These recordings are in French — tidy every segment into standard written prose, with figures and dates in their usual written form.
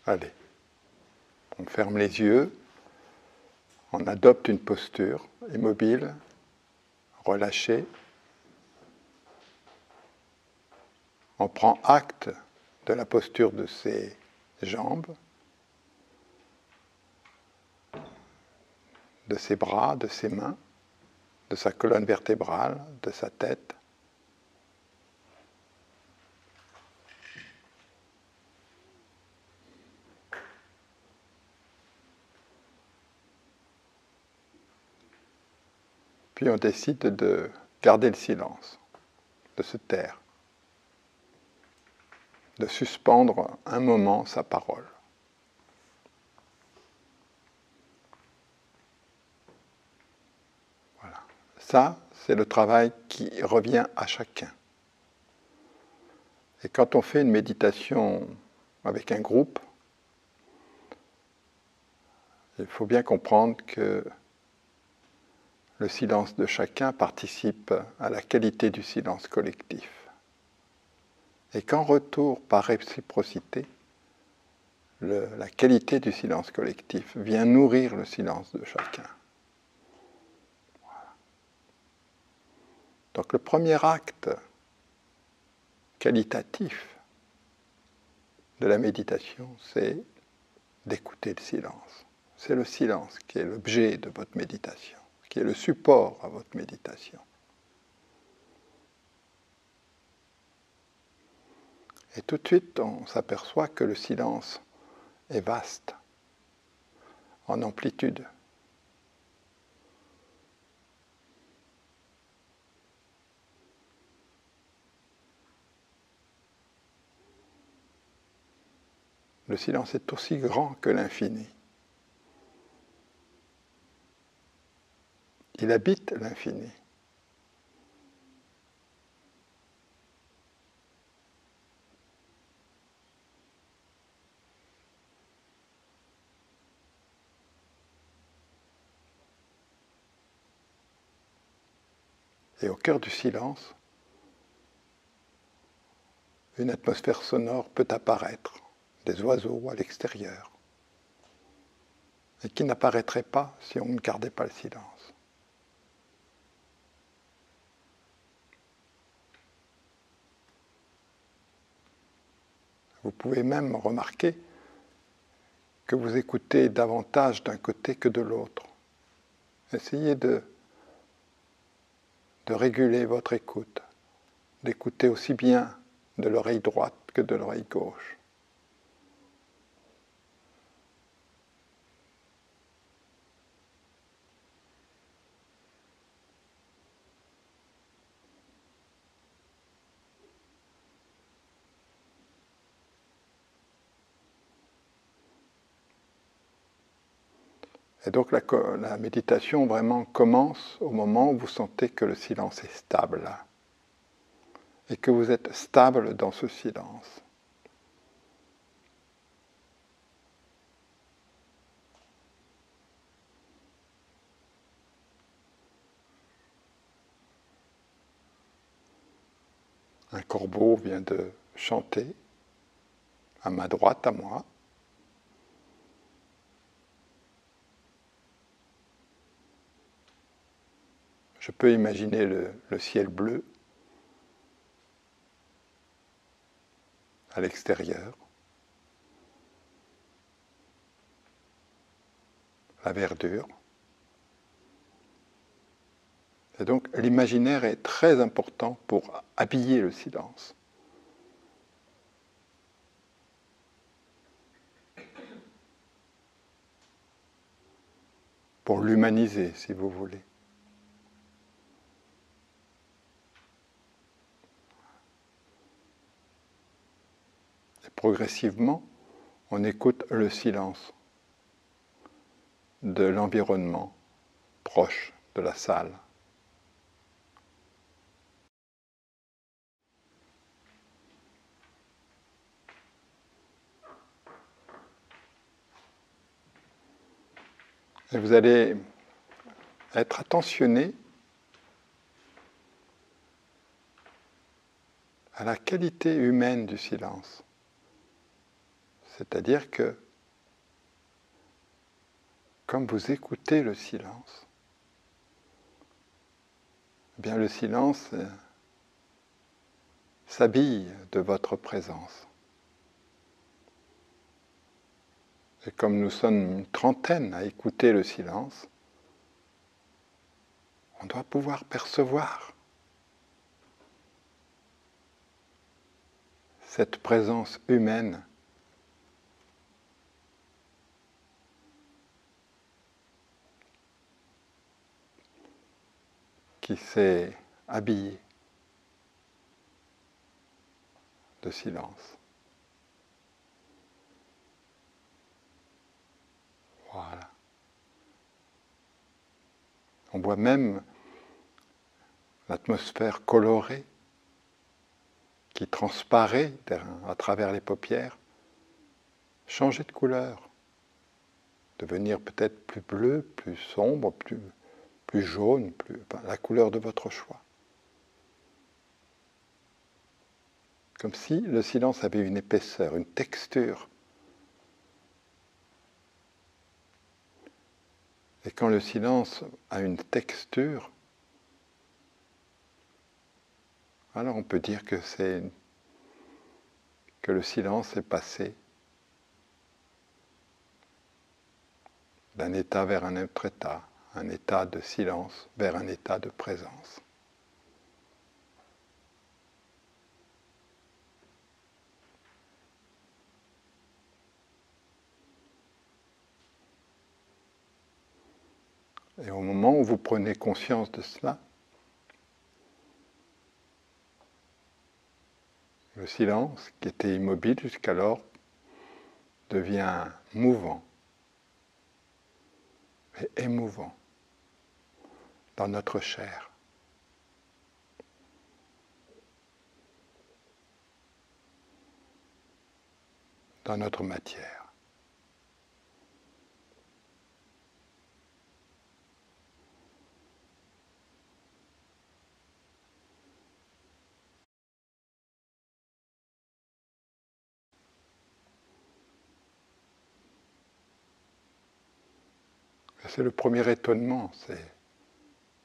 Allez, on ferme les yeux, on adopte une posture immobile, relâchée. On prend acte de la posture de ses jambes, de ses bras, de ses mains, de sa colonne vertébrale, de sa tête. Puis on décide de garder le silence, de se taire, de suspendre un moment sa parole. Voilà. Ça, c'est le travail qui revient à chacun. Et quand on fait une méditation avec un groupe, il faut bien comprendre que le silence de chacun participe à la qualité du silence collectif. Et qu'en retour, par réciprocité, la qualité du silence collectif vient nourrir le silence de chacun. Voilà. Donc le premier acte qualitatif de la méditation, c'est d'écouter le silence. C'est le silence qui est l'objet de votre méditation, qui est le support à votre méditation. Et tout de suite, on s'aperçoit que le silence est vaste, en amplitude. Le silence est aussi grand que l'infini. Il habite l'infini. Et au cœur du silence, une atmosphère sonore peut apparaître, des oiseaux à l'extérieur, et qui n'apparaîtrait pas si on ne gardait pas le silence. Vous pouvez même remarquer que vous écoutez davantage d'un côté que de l'autre. Essayez de réguler votre écoute, d'écouter aussi bien de l'oreille droite que de l'oreille gauche. Et donc la méditation vraiment commence au moment où vous sentez que le silence est stable et que vous êtes stable dans ce silence. Un corbeau vient de chanter à ma droite, à moi. Je peux imaginer le ciel bleu à l'extérieur, la verdure. Et donc l'imaginaire est très important pour habiller le silence. Pour l'humaniser, si vous voulez. Et progressivement, on écoute le silence de l'environnement proche de la salle. Et vous allez être attentionné à la qualité humaine du silence. C'est-à-dire que, comme vous écoutez le silence, eh bien le silence s'habille de votre présence. Et comme nous sommes une trentaine à écouter le silence, on doit pouvoir percevoir cette présence humaine qui s'est habillée de silence. Voilà. On voit même l'atmosphère colorée qui transparaît à travers les paupières, changer de couleur, devenir peut-être plus bleu, plus sombre, plus jaune, la couleur de votre choix. Comme si le silence avait une épaisseur, une texture. Et quand le silence a une texture, alors on peut dire que le silence est passé d'un état vers un autre état, un état de silence vers un état de présence. Et au moment où vous prenez conscience de cela, le silence, qui était immobile jusqu'alors, devient mouvant et émouvant dans notre chair. Dans notre matière. C'est le premier étonnement, c'est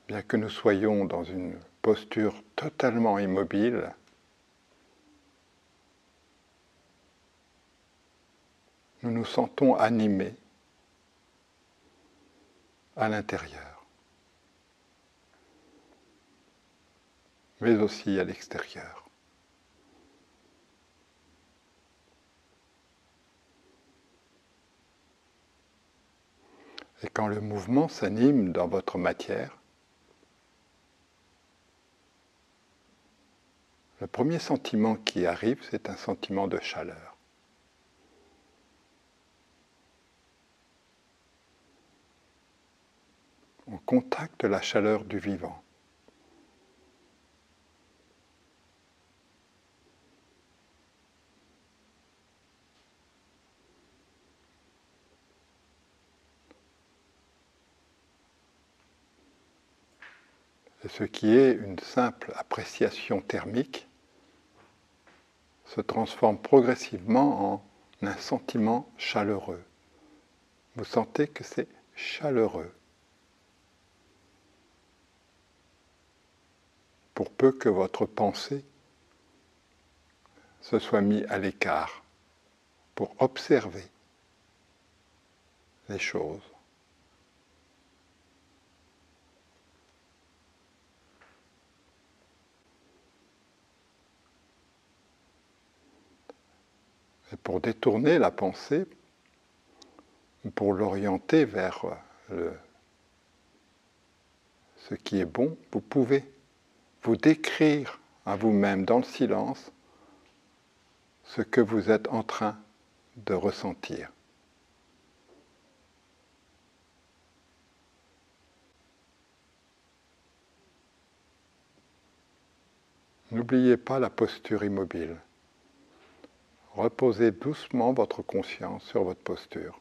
bien que nous soyons dans une posture totalement immobile, nous nous sentons animés à l'intérieur, mais aussi à l'extérieur. Et quand le mouvement s'anime dans votre matière, le premier sentiment qui arrive, c'est un sentiment de chaleur. On contacte la chaleur du vivant. Et ce qui est une simple appréciation thermique se transforme progressivement en un sentiment chaleureux. Vous sentez que c'est chaleureux. Pour peu que votre pensée se soit mise à l'écart pour observer les choses. Et pour détourner la pensée, pour l'orienter vers ce qui est bon, vous pouvez vous décrire à vous-même dans le silence ce que vous êtes en train de ressentir. N'oubliez pas la posture immobile. Reposez doucement votre conscience sur votre posture.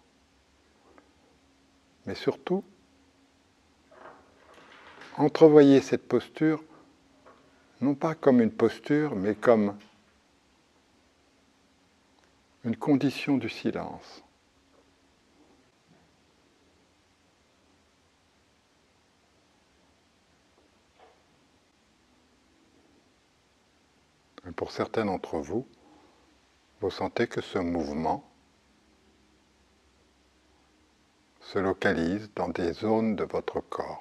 Mais surtout, entrevoyez cette posture non pas comme une posture, mais comme une condition du silence. Et pour certains d'entre vous, vous sentez que ce mouvement se localise dans des zones de votre corps.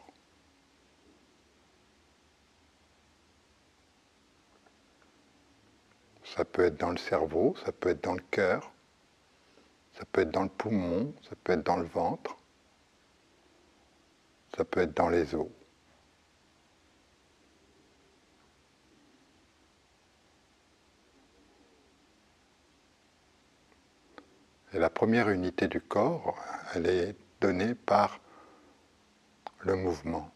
Ça peut être dans le cerveau, ça peut être dans le cœur, ça peut être dans le poumon, ça peut être dans le ventre, ça peut être dans les os. Et la première unité du corps, elle est donnée par le mouvement,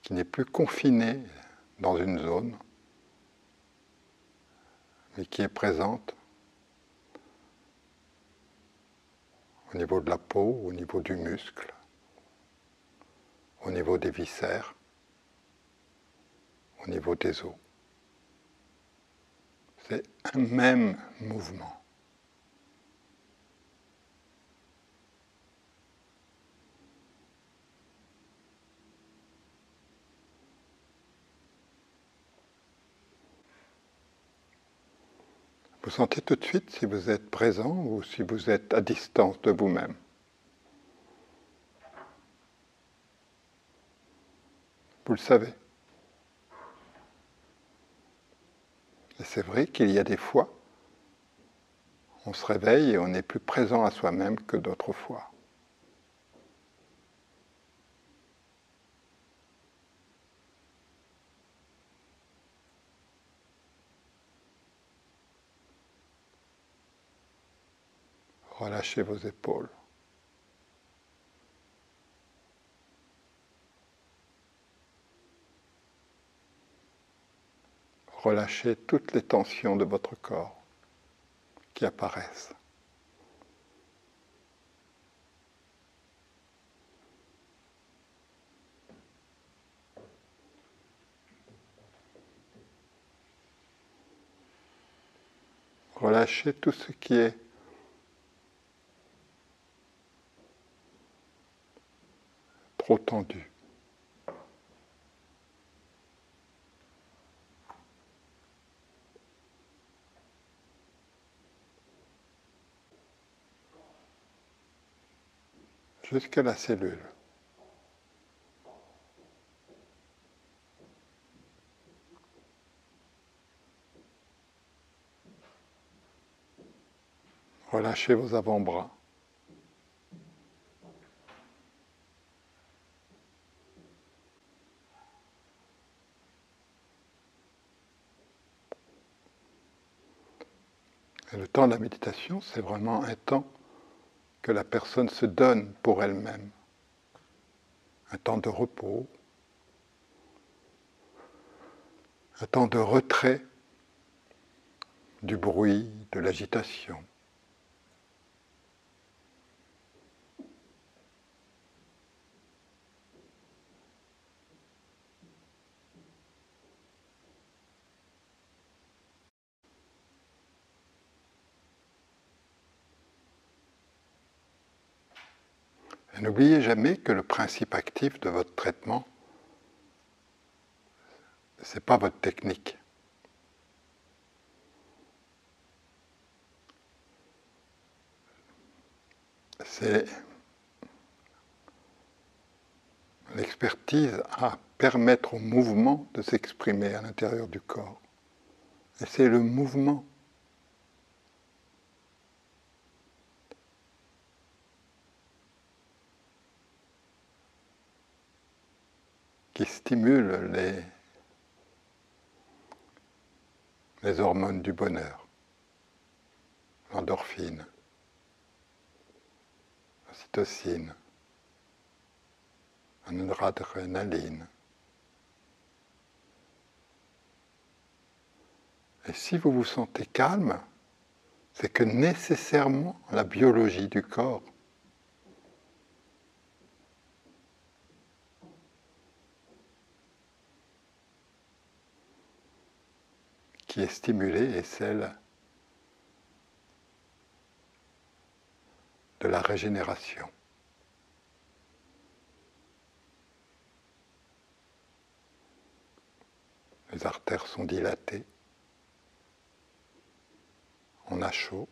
qui n'est plus confiné dans une zone, mais qui est présente au niveau de la peau, au niveau du muscle, au niveau des viscères, au niveau des os. C'est un même mouvement. Vous sentez tout de suite si vous êtes présent ou si vous êtes à distance de vous-même. Vous le savez. Et c'est vrai qu'il y a des fois, on se réveille et on est plus présent à soi-même que d'autres fois. Relâchez vos épaules. Relâchez toutes les tensions de votre corps qui apparaissent. Relâchez tout ce qui est trop tendu. Jusqu'à la cellule. Relâchez vos avant-bras. Et le temps de la méditation, c'est vraiment un temps que la personne se donne pour elle-même. Un temps de repos, un temps de retrait du bruit, de l'agitation. Et n'oubliez jamais que le principe actif de votre traitement, ce n'est pas votre technique. C'est l'expertise à permettre au mouvement de s'exprimer à l'intérieur du corps. Et c'est le mouvement qui stimule les hormones du bonheur, l'endorphine, l'ocytocine, la noradrénaline. Et si vous vous sentez calme, c'est que nécessairement la biologie du corps qui est stimulée est celle de la régénération. Les artères sont dilatées, on a chaud.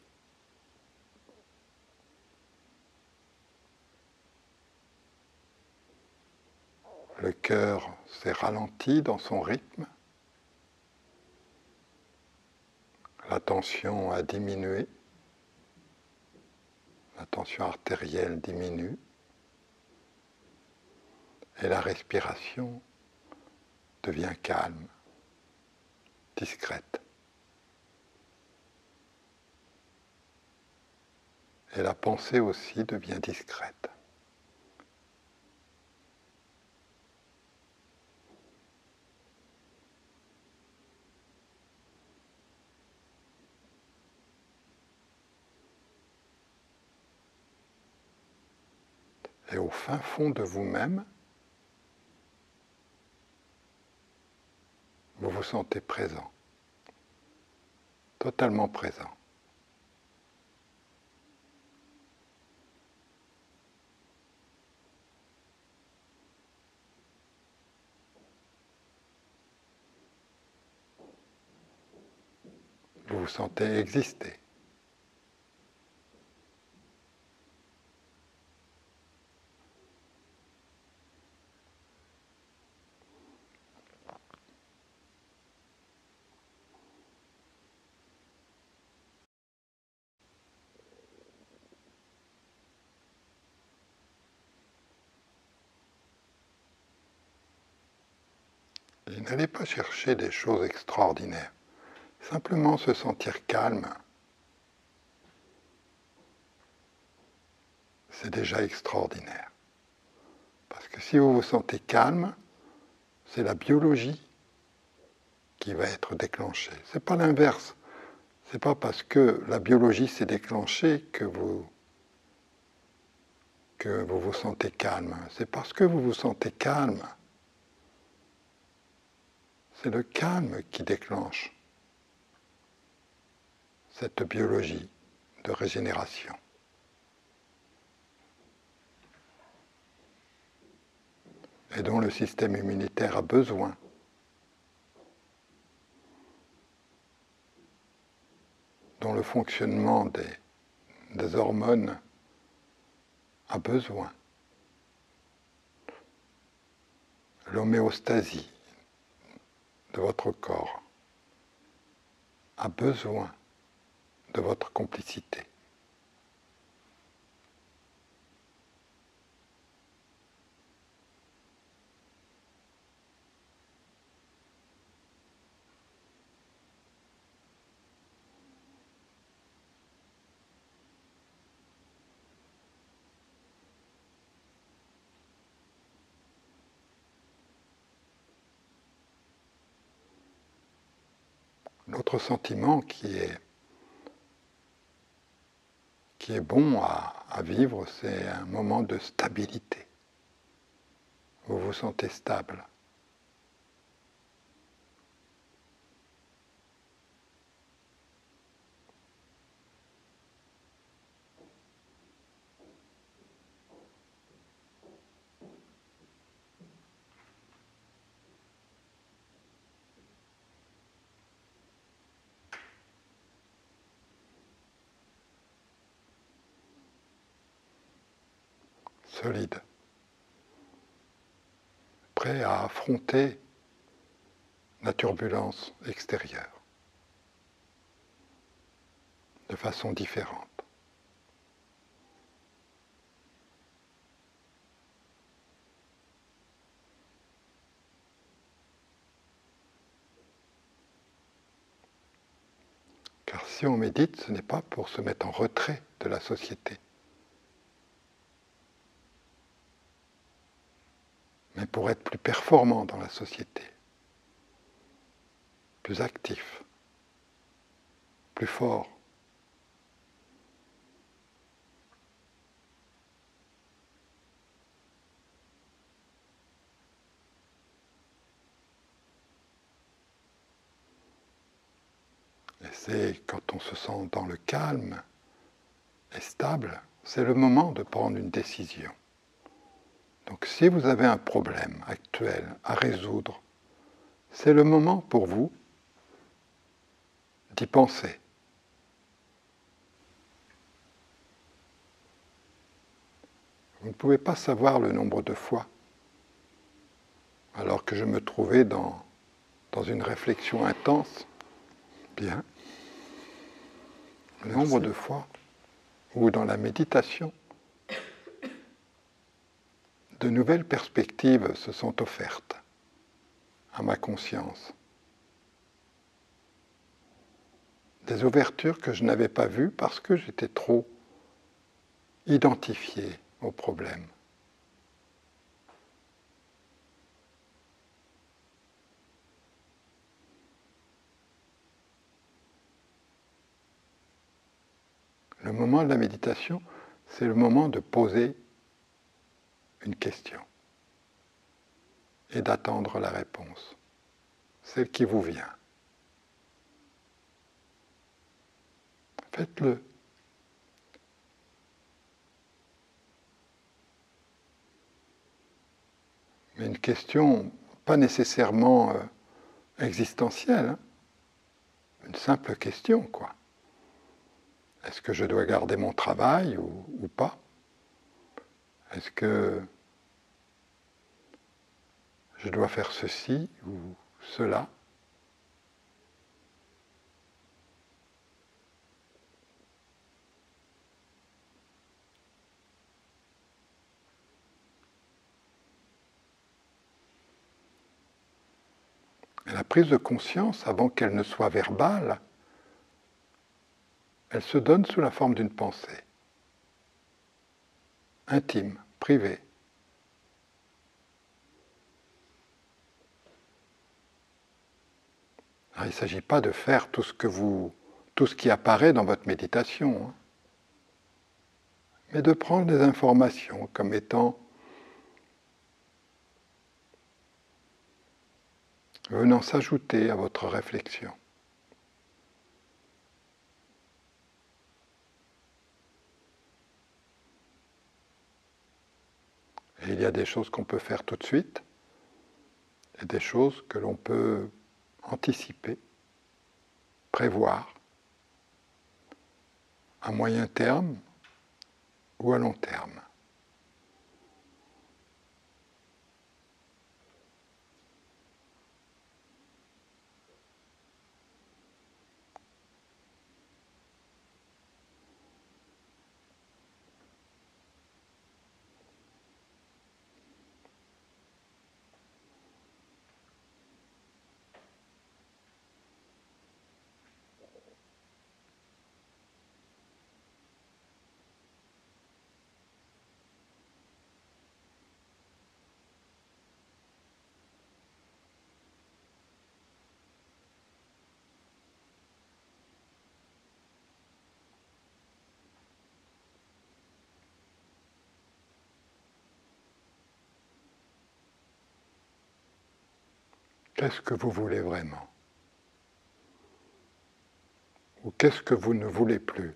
Le cœur s'est ralenti dans son rythme. La tension a diminué. La tension artérielle diminue. Et la respiration devient calme, discrète. Et la pensée aussi devient discrète. Et au fin fond de vous-même, vous vous sentez présent, totalement présent. Vous vous sentez exister. Et n'allez pas chercher des choses extraordinaires. Simplement se sentir calme, c'est déjà extraordinaire. Parce que si vous vous sentez calme, c'est la biologie qui va être déclenchée. Ce n'est pas l'inverse. Ce n'est pas parce que la biologie s'est déclenchée que vous vous sentez calme. C'est parce que vous vous sentez calme. C'est le calme qui déclenche cette biologie de régénération. Et dont le système immunitaire a besoin. Dont le fonctionnement des hormones a besoin. L'homéostasie de votre corps a besoin de votre complicité. L'autre sentiment qui est bon à vivre, c'est un moment de stabilité. Vous vous sentez stable. Solide, prêt à affronter la turbulence extérieure de façon différente. Car si on médite, ce n'est pas pour se mettre en retrait de la société, mais pour être plus performant dans la société, plus actif, plus fort. Et c'est quand on se sent dans le calme et stable, c'est le moment de prendre une décision. Donc si vous avez un problème actuel à résoudre, c'est le moment pour vous d'y penser. Vous ne pouvez pas savoir le nombre de fois, alors que je me trouvais dans une réflexion intense, bien, le nombre de fois où dans la méditation, de nouvelles perspectives se sont offertes à ma conscience. Des ouvertures que je n'avais pas vues parce que j'étais trop identifié au problème. Le moment de la méditation, c'est le moment de poser une question et d'attendre la réponse, celle qui vous vient. Faites-le. Mais une question pas nécessairement existentielle, hein, une simple question, quoi. Est-ce que je dois garder mon travail ou pas? Est-ce que je dois faire ceci ou cela? Et la prise de conscience, avant qu'elle ne soit verbale, elle se donne sous la forme d'une pensée, intime, privée. Alors, il ne s'agit pas de faire tout ce qui apparaît dans votre méditation, hein, mais de prendre des informations comme étant venant s'ajouter à votre réflexion. Et il y a des choses qu'on peut faire tout de suite et des choses que l'on peut anticiper, prévoir, à moyen terme ou à long terme. Qu'est-ce que vous voulez vraiment? Ou qu'est-ce que vous ne voulez plus?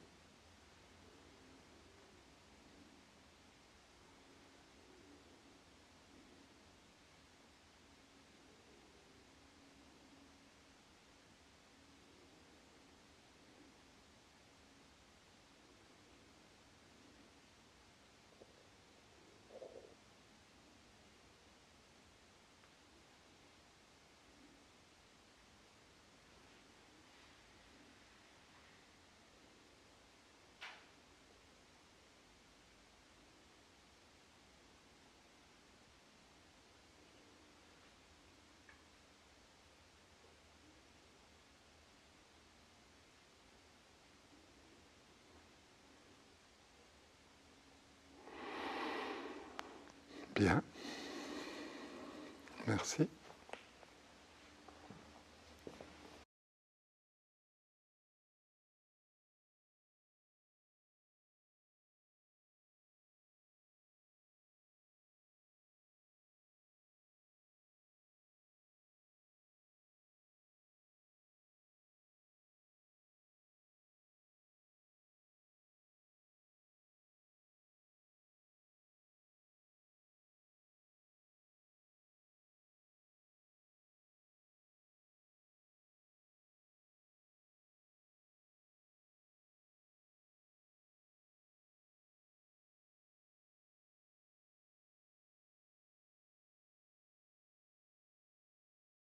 Bien. Merci.